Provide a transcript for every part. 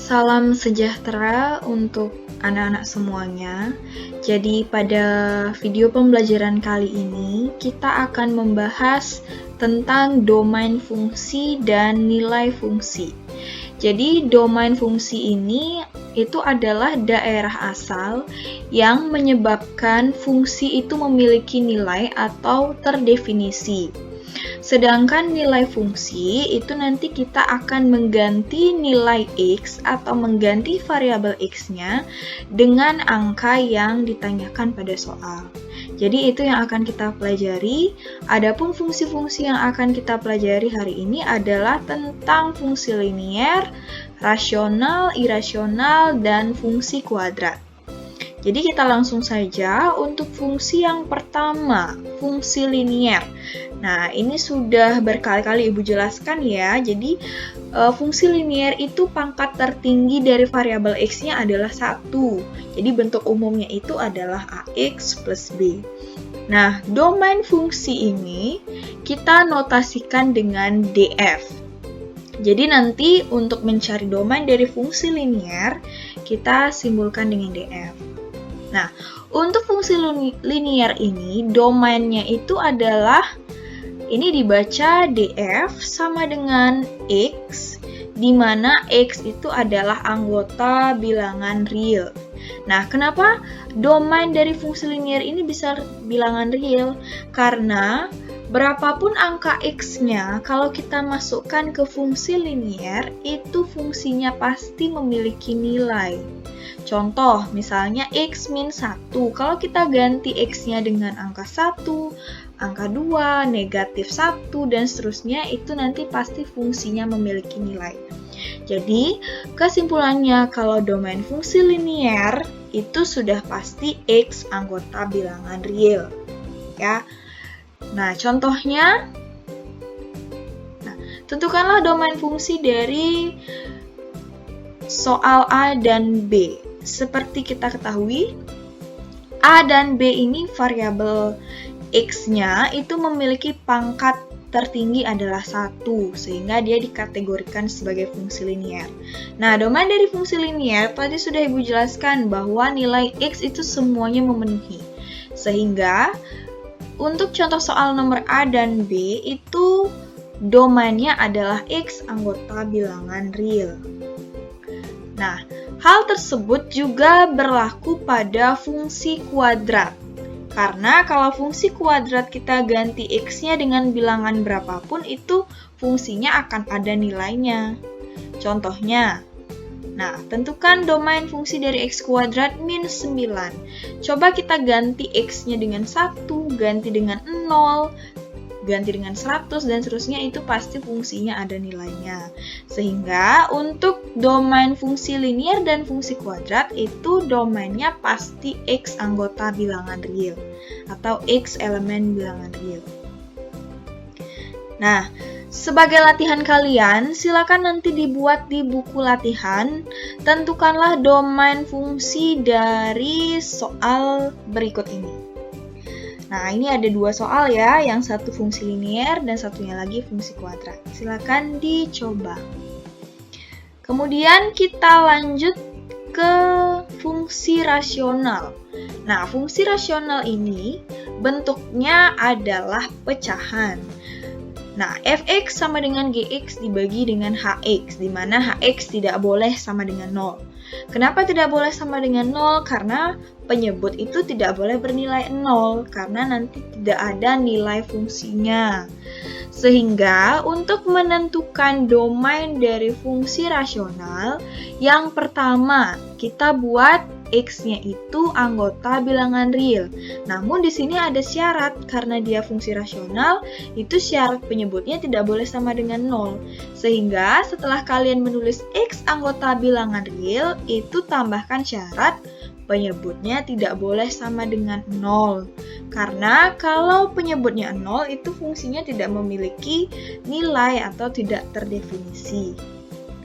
Salam sejahtera untuk anak-anak semuanya. Jadi pada video pembelajaran kali ini kita akan membahas tentang domain fungsi dan nilai fungsi. Jadi domain fungsi ini itu adalah daerah asal yang menyebabkan fungsi itu memiliki nilai atau terdefinisi. Sedangkan nilai fungsi itu nanti kita akan mengganti nilai X atau mengganti variabel X-nya dengan angka yang ditanyakan pada soal. Jadi itu yang akan kita pelajari. Adapun fungsi-fungsi yang akan kita pelajari hari ini adalah tentang fungsi linier, rasional, irasional, dan fungsi kuadrat. Jadi kita langsung saja untuk fungsi yang pertama, fungsi linier. Nah, ini sudah berkali-kali Ibu jelaskan ya. Jadi fungsi linier itu pangkat tertinggi dari variabel X-nya adalah 1. Jadi bentuk umumnya itu adalah AX plus B. Nah, domain fungsi ini kita notasikan dengan DF. Jadi nanti untuk mencari domain dari fungsi linier, kita simbolkan dengan DF. Nah, untuk fungsi linier ini, domainnya itu adalah, ini dibaca DF sama dengan X, di mana X itu adalah anggota bilangan real. Nah, kenapa domain dari fungsi linier ini bisa bilangan real? Karena berapapun angka X-nya, kalau kita masukkan ke fungsi linier, itu fungsinya pasti memiliki nilai. Contoh, misalnya X min 1, kalau kita ganti X-nya dengan angka 1, angka 2, negatif 1, dan seterusnya, itu nanti pasti fungsinya memiliki nilai. Jadi, kesimpulannya kalau domain fungsi linier, itu sudah pasti X anggota bilangan real. Ya. Nah, contohnya, tentukanlah domain fungsi dari soal A dan B. Seperti kita ketahui, A dan B ini variabel X-nya itu memiliki pangkat tertinggi adalah 1, sehingga dia dikategorikan sebagai fungsi linier. Nah, domain dari fungsi linier tadi sudah Ibu jelaskan bahwa nilai X itu semuanya memenuhi. Sehingga, untuk contoh soal nomor A dan B itu domainnya adalah X anggota bilangan real. Nah, hal tersebut juga berlaku pada fungsi kuadrat. Karena kalau fungsi kuadrat kita ganti X-nya dengan bilangan berapapun, itu fungsinya akan ada nilainya. Contohnya, nah, tentukan domain fungsi dari X kuadrat min 9. Coba kita ganti X-nya dengan 1, ganti dengan 0, ganti dengan 100, dan seterusnya, itu pasti fungsinya ada nilainya. Sehingga untuk domain fungsi linier dan fungsi kuadrat itu domainnya pasti X anggota bilangan real atau X elemen bilangan real. Nah, sebagai latihan kalian, silakan nanti dibuat di buku latihan, tentukanlah domain fungsi dari soal berikut ini. Nah, ini ada 2 soal ya, yang satu fungsi linier dan satunya lagi fungsi kuadrat. Silakan dicoba. Kemudian kita lanjut ke fungsi rasional. Nah, fungsi rasional ini bentuknya adalah pecahan. Nah, fx sama dengan gx dibagi dengan hx, di mana hx tidak boleh sama dengan 0. Kenapa tidak boleh sama dengan 0? Karena penyebut itu tidak boleh bernilai 0, karena nanti tidak ada nilai fungsinya. Sehingga untuk menentukan domain dari fungsi rasional, yang pertama kita buat X-nya itu anggota bilangan real. Namun di sini ada syarat, karena dia fungsi rasional, itu syarat penyebutnya tidak boleh sama dengan 0. Sehingga setelah kalian menulis X anggota bilangan real, itu tambahkan syarat penyebutnya tidak boleh sama dengan 0. Karena kalau penyebutnya 0, itu fungsinya tidak memiliki nilai atau tidak terdefinisi.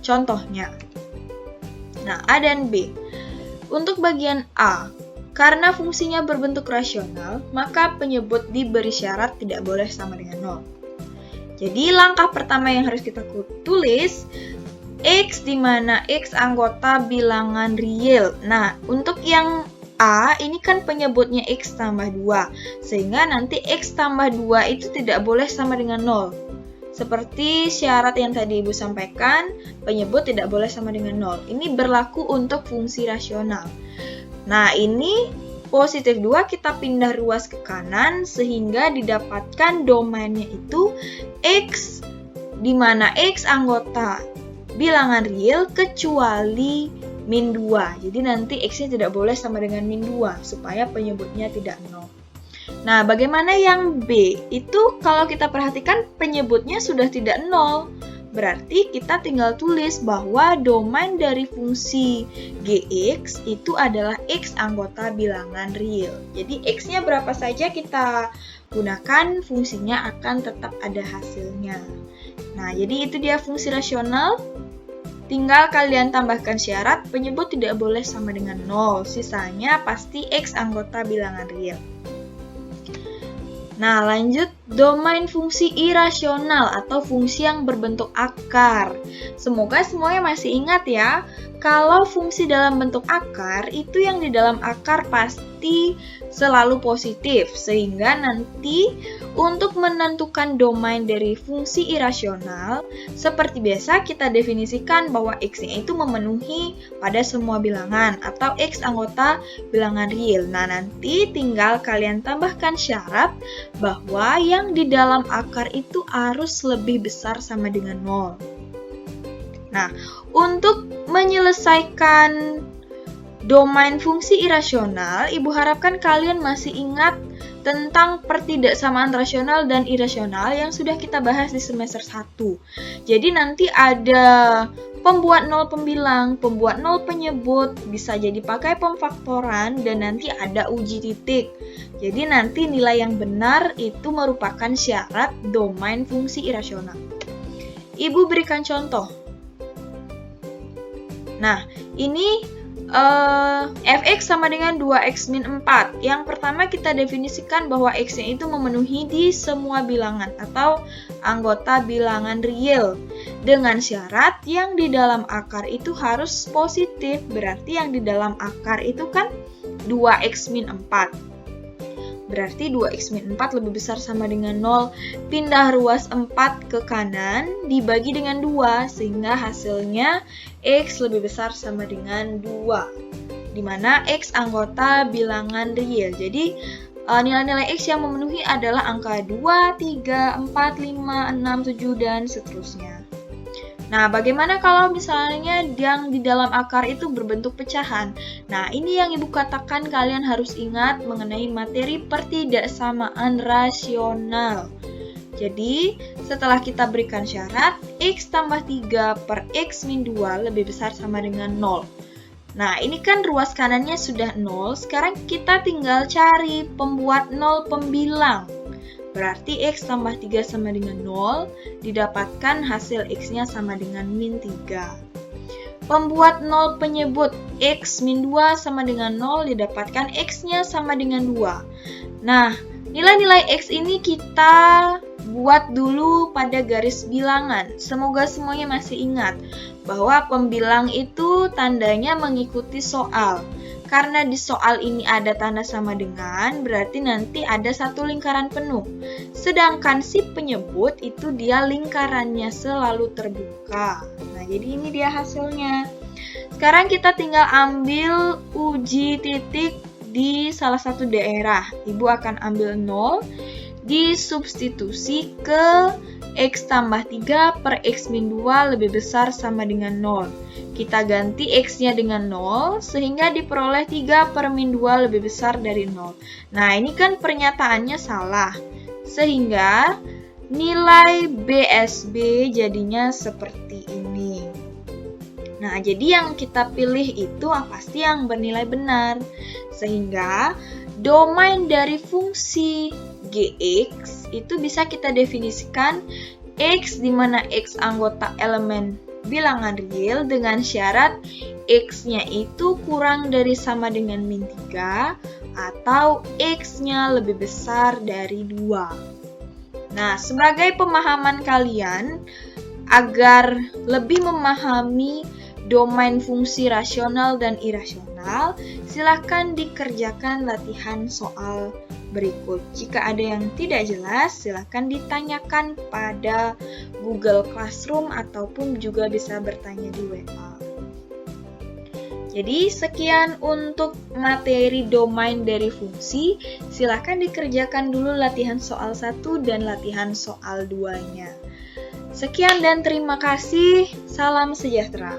Contohnya, nah, A dan B. Untuk bagian A, karena fungsinya berbentuk rasional, maka penyebut diberi syarat tidak boleh sama dengan 0. Jadi langkah pertama yang harus kita tulis, X di mana X anggota bilangan real. Nah, untuk yang A ini kan penyebutnya X tambah 2, sehingga nanti X tambah 2 itu tidak boleh sama dengan 0. Seperti syarat yang tadi Ibu sampaikan, penyebut tidak boleh sama dengan 0. Ini berlaku untuk fungsi rasional. Nah, ini positif 2 kita pindah ruas ke kanan sehingga didapatkan domainnya itu X di mana X anggota bilangan real kecuali min 2. Jadi nanti X-nya tidak boleh sama dengan min 2 supaya penyebutnya tidak 0. Nah, bagaimana yang B? Itu kalau kita perhatikan penyebutnya sudah tidak 0. Berarti kita tinggal tulis bahwa domain dari fungsi Gx itu adalah X anggota bilangan real. Jadi X-nya berapa saja kita gunakan, fungsinya akan tetap ada hasilnya. Nah, jadi itu dia fungsi rasional. Tinggal kalian tambahkan syarat penyebut tidak boleh sama dengan 0. Sisanya pasti X anggota bilangan real. Nah, lanjut domain fungsi irasional atau fungsi yang berbentuk akar. Semoga semuanya masih ingat ya. Kalau fungsi dalam bentuk akar, itu yang di dalam akar pasti selalu positif. Sehingga nanti untuk menentukan domain dari fungsi irasional, seperti biasa kita definisikan bahwa X-nya itu memenuhi pada semua bilangan atau X anggota bilangan real. Nah, nanti tinggal kalian tambahkan syarat bahwa yang di dalam akar itu harus lebih besar sama dengan 0. Nah, untuk menyelesaikan domain fungsi irasional, Ibu harapkan kalian masih ingat tentang pertidaksamaan rasional dan irasional yang sudah kita bahas di semester 1. Jadi nanti ada pembuat 0 pembilang, pembuat 0 penyebut, bisa jadi pakai pemfaktoran, dan nanti ada uji titik. Jadi nanti nilai yang benar itu merupakan syarat domain fungsi irasional. Ibu berikan contoh. Nah, ini fx sama dengan 2x min 4. Yang pertama kita definisikan bahwa x-nya itu memenuhi di semua bilangan atau anggota bilangan real. Dengan syarat yang di dalam akar itu harus positif. Berarti yang di dalam akar itu kan 2x min 4. Berarti 2x min 4 lebih besar sama dengan 0. Pindah ruas 4 ke kanan, dibagi dengan 2, sehingga hasilnya x lebih besar sama dengan 2. Dimana x anggota bilangan real. Jadi nilai-nilai x yang memenuhi adalah angka 2, 3, 4, 5, 6, 7, dan seterusnya. Nah, bagaimana kalau misalnya yang di dalam akar itu berbentuk pecahan? Nah, ini yang Ibu katakan kalian harus ingat mengenai materi pertidaksamaan rasional. Jadi, setelah kita berikan syarat, x tambah 3 per x min 2 lebih besar sama dengan 0. Nah, ini kan ruas kanannya sudah 0, sekarang kita tinggal cari pembuat 0 pembilang. Berarti x tambah 3 sama dengan 0, didapatkan hasil x-nya sama dengan min 3. Pembuat 0 penyebut x min 2 sama dengan 0, didapatkan x-nya sama dengan 2. Nah, nilai-nilai x ini kita buat dulu pada garis bilangan. Semoga semuanya masih ingat bahwa pembilang itu tandanya mengikuti soal. Karena di soal ini ada tanda sama dengan, berarti nanti ada satu lingkaran penuh. Sedangkan si penyebut itu dia lingkarannya selalu terbuka. Nah, jadi ini dia hasilnya. Sekarang kita tinggal ambil uji titik di salah satu daerah. Ibu akan ambil 0, disubstitusi ke x tambah 3 per x min 2 lebih besar sama dengan 0. Kita ganti x-nya dengan 0, sehingga diperoleh 3 per min 2 lebih besar dari 0. Nah, ini kan pernyataannya salah. Sehingga nilai BSB jadinya seperti ini. Nah, jadi yang kita pilih itu pasti yang bernilai benar. Sehingga domain dari fungsi Gx itu bisa kita definisikan x di mana x anggota elemen bilangan real dengan syarat x-nya itu kurang dari sama dengan min 3 atau x-nya lebih besar dari 2. Nah, sebagai pemahaman kalian, Agar lebih memahami domain fungsi rasional dan irasional, silakan dikerjakan latihan soal berikut. Jika ada yang tidak jelas, silakan ditanyakan pada Google Classroom ataupun juga bisa bertanya di WA. Jadi sekian untuk materi domain dari fungsi. Silakan dikerjakan dulu latihan soal 1 dan latihan soal 2-nya. Sekian dan terima kasih. Salam sejahtera.